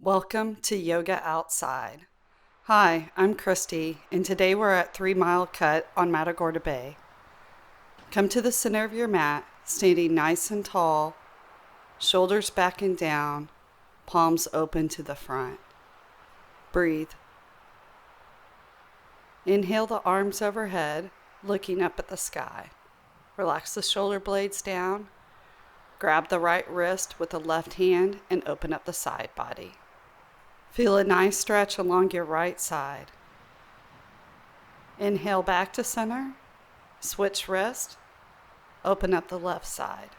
Welcome to Yoga Outside. Hi, I'm Christy, and today we're at 3 Mile Cut on Matagorda Bay. Come to the center of your mat, standing nice and tall, shoulders back and down, palms open to the front. Breathe. Inhale the arms overhead, looking up at the sky. Relax the shoulder blades down. Grab the right wrist with the left hand and open up the side body. Feel a nice stretch along your right side. Inhale back to center. Switch wrist. Open up the left side.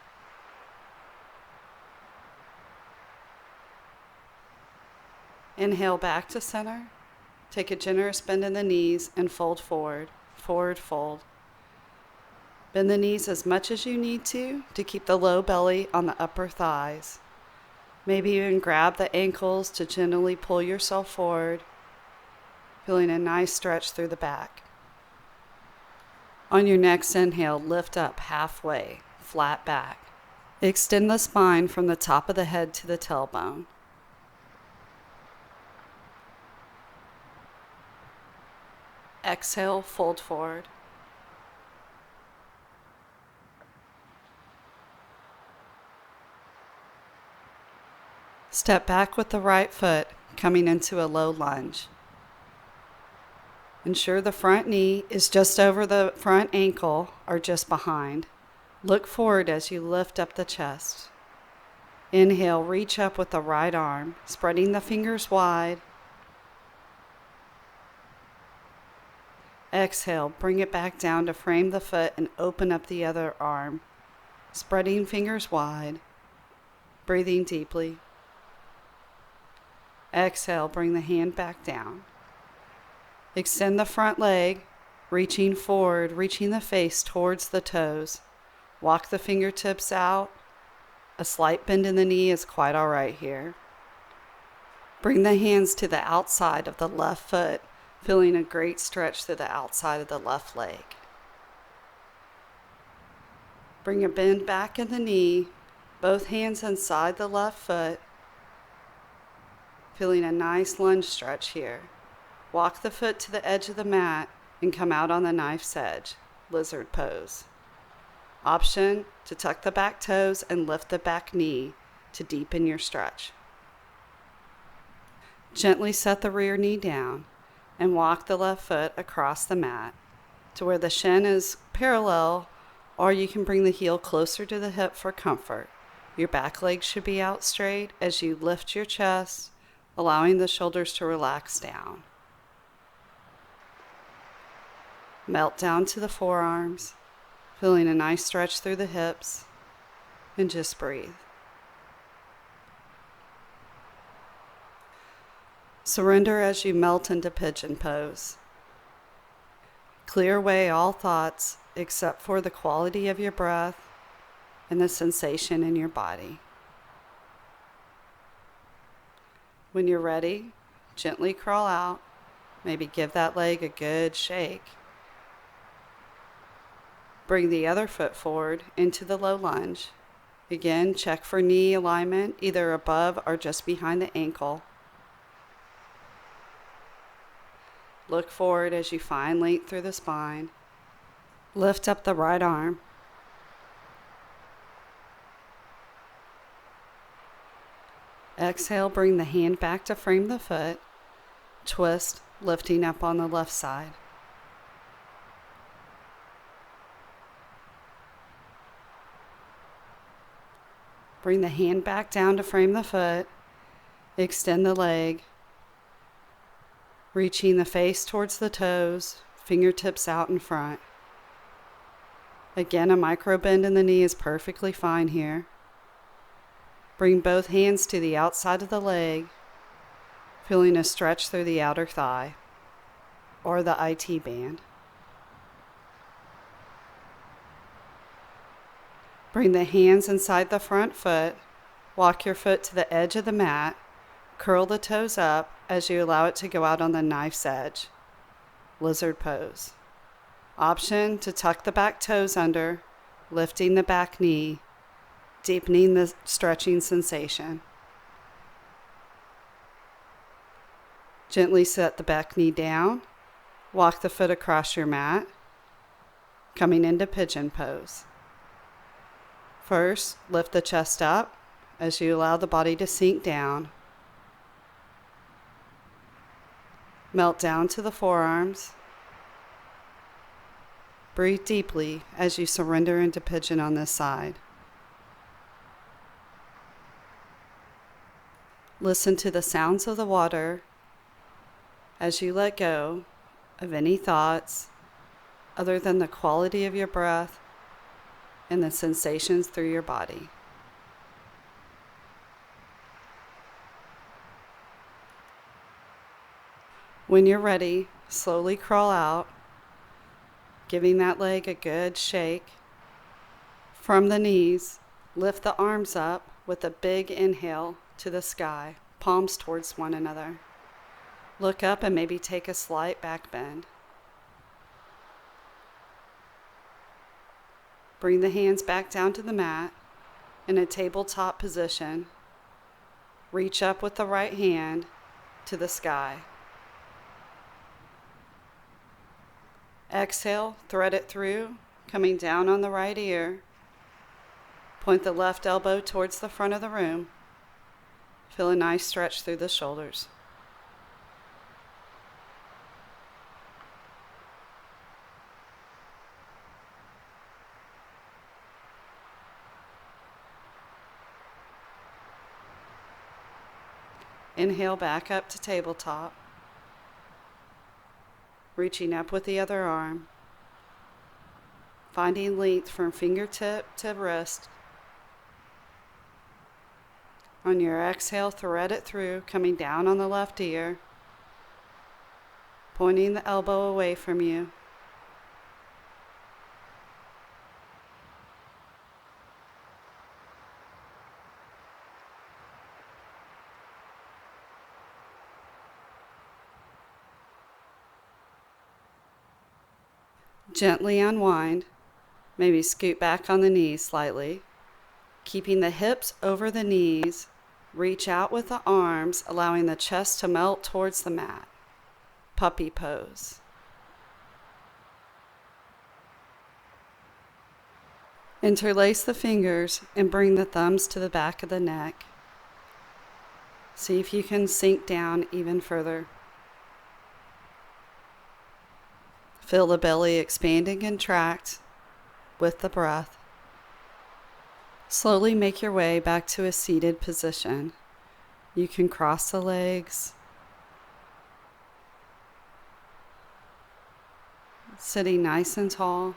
Inhale back to center. Take a generous bend in the knees and fold forward. Forward fold. Bend the knees as much as you need to keep the low belly on the upper thighs. Maybe even grab the ankles to gently pull yourself forward, feeling a nice stretch through the back. On your next inhale, lift up halfway, flat back. Extend the spine from the top of the head to the tailbone. Exhale, fold forward. Step back with the right foot, coming into a low lunge. Ensure the front knee is just over the front ankle or just behind. Look forward as you lift up the chest. Inhale, reach up with the right arm, spreading the fingers wide. Exhale, bring it back down to frame the foot and open up the other arm, spreading fingers wide, breathing deeply. Exhale, bring the hand back down. Extend the front leg, reaching forward, reaching the face towards the toes. Walk the fingertips out. A slight bend in the knee is quite all right here. Bring the hands to the outside of the left foot, feeling a great stretch through the outside of the left leg. Bring a bend back in the knee, both hands inside the left foot. Feeling a nice lunge stretch here. Walk the foot to the edge of the mat and come out on the knife's edge, lizard pose. Option to tuck the back toes and lift the back knee to deepen your stretch. Gently set the rear knee down and walk the left foot across the mat to where the shin is parallel, or you can bring the heel closer to the hip for comfort. Your back leg should be out straight as you lift your chest, allowing the shoulders to relax down. Melt down to the forearms, feeling a nice stretch through the hips, and just breathe. Surrender as you melt into pigeon pose. Clear away all thoughts except for the quality of your breath and the sensation in your body. When you're ready, gently crawl out. Maybe give that leg a good shake. Bring the other foot forward into the low lunge. Again, check for knee alignment, either above or just behind the ankle. Look forward as you find length through the spine. Lift up the right arm. Exhale, bring the hand back to frame the foot. Twist, lifting up on the left side. Bring the hand back down to frame the foot. Extend the leg. Reaching the face towards the toes, fingertips out in front. Again, a micro bend in the knee is perfectly fine here. Bring both hands to the outside of the leg, feeling a stretch through the outer thigh or the IT band. Bring the hands inside the front foot, walk your foot to the edge of the mat, curl the toes up as you allow it to go out on the knife's edge, lizard pose. Option to tuck the back toes under, lifting the back knee, deepening the stretching sensation. Gently set the back knee down. Walk the foot across your mat, coming into pigeon pose. First, lift the chest up as you allow the body to sink down. Melt down to the forearms. Breathe deeply as you surrender into pigeon on this side. Listen to the sounds of the water as you let go of any thoughts other than the quality of your breath and the sensations through your body. When you're ready, slowly crawl out, giving that leg a good shake. From the knees, lift the arms up with a big inhale to the sky, palms towards one another. Look up and maybe take a slight back bend. Bring the hands back down to the mat in a tabletop position. Reach up with the right hand to the sky. Exhale, thread it through, coming down on the right ear. Point the left elbow towards the front of the room. Feel a nice stretch through the shoulders. Inhale back up to tabletop. Reaching up with the other arm. Finding length from fingertip to wrist. On your exhale, thread it through, coming down on the left ear. Pointing the elbow away from you. Gently unwind, maybe scoot back on the knees slightly. Keeping the hips over the knees, reach out with the arms, allowing the chest to melt towards the mat. Puppy pose. Interlace the fingers and bring the thumbs to the back of the neck. See if you can sink down even further. Feel the belly expand and contract with the breath. Slowly make your way back to a seated position. You can cross the legs, sitting nice and tall,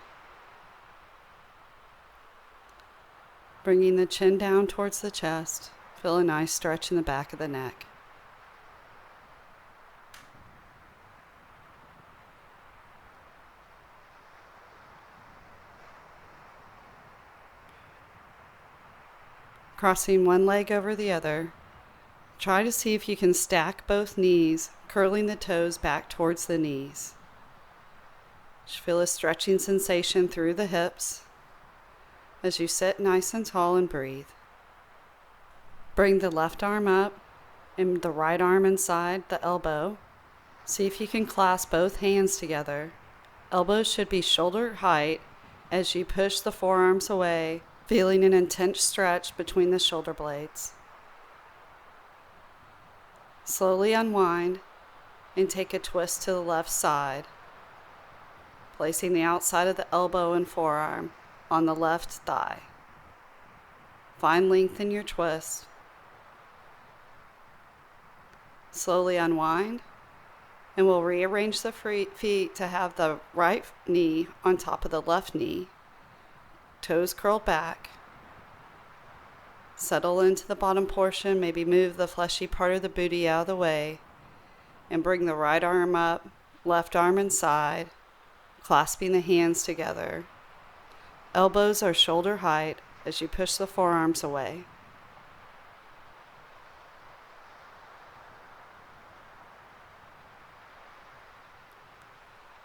bringing the chin down towards the chest. Feel a nice stretch in the back of the neck. Crossing one leg over the other, try to see if you can stack both knees, curling the toes back towards the knees. Just feel a stretching sensation through the hips as you sit nice and tall and breathe. Bring the left arm up and the right arm inside the elbow. See if you can clasp both hands together. Elbows should be shoulder height as you push the forearms away, feeling an intense stretch between the shoulder blades. Slowly unwind and take a twist to the left side, placing the outside of the elbow and forearm on the left thigh. Find length in your twist. Slowly unwind, and we'll rearrange the feet to have the right knee on top of the left knee. Toes curled back. Settle into the bottom portion, maybe move the fleshy part of the booty out of the way, and bring the right arm up, left arm inside, clasping the hands together. Elbows are shoulder height as you push the forearms away.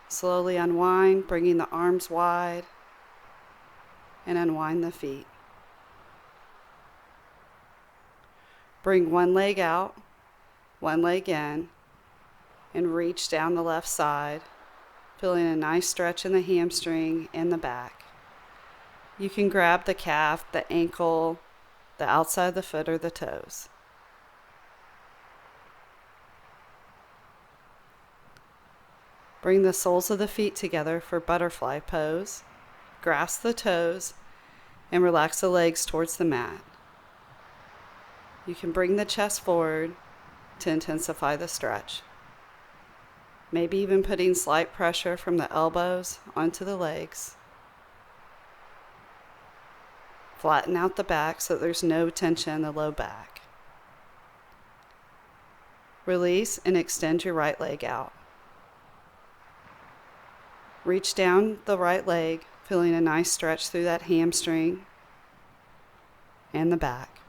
Slowly unwind, bringing the arms wide, and unwind the feet. Bring one leg out, one leg in, and reach down the left side, feeling a nice stretch in the hamstring and the back. You can grab the calf, the ankle, the outside of the foot, or the toes. Bring the soles of the feet together for butterfly pose. Grasp the toes and relax the legs towards the mat. You can bring the chest forward to intensify the stretch. Maybe even putting slight pressure from the elbows onto the legs. Flatten out the back so there's no tension in the low back. Release and extend your right leg out. Reach down the right leg, feeling a nice stretch through that hamstring and the back.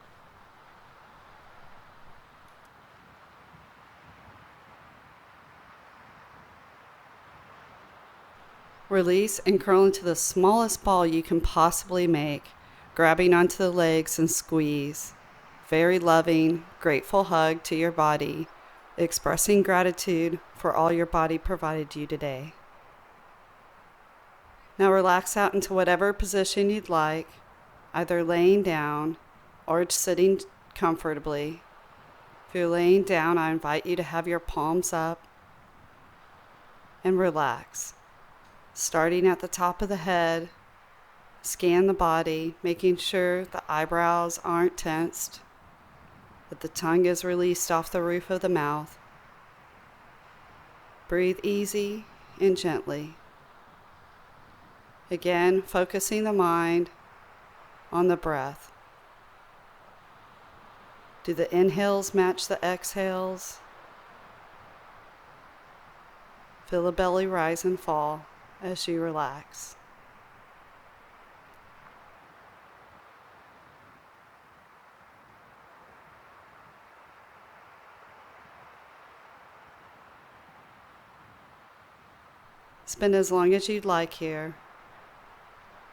Release and curl into the smallest ball you can possibly make, grabbing onto the legs and squeeze. Very loving, grateful hug to your body, expressing gratitude for all your body provided you today. Now relax out into whatever position you'd like, either laying down or sitting comfortably. If you're laying down, I invite you to have your palms up and relax. Starting at the top of the head, scan the body, making sure the eyebrows aren't tensed, that the tongue is released off the roof of the mouth. Breathe easy and gently. Again, focusing the mind on the breath. Do the inhales match the exhales? Feel the belly rise and fall as you relax. Spend as long as you'd like here.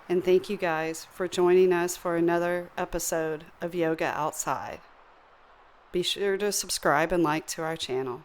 And thank you guys for joining us for another episode of Yoga Outside. Be sure to subscribe and like to our channel.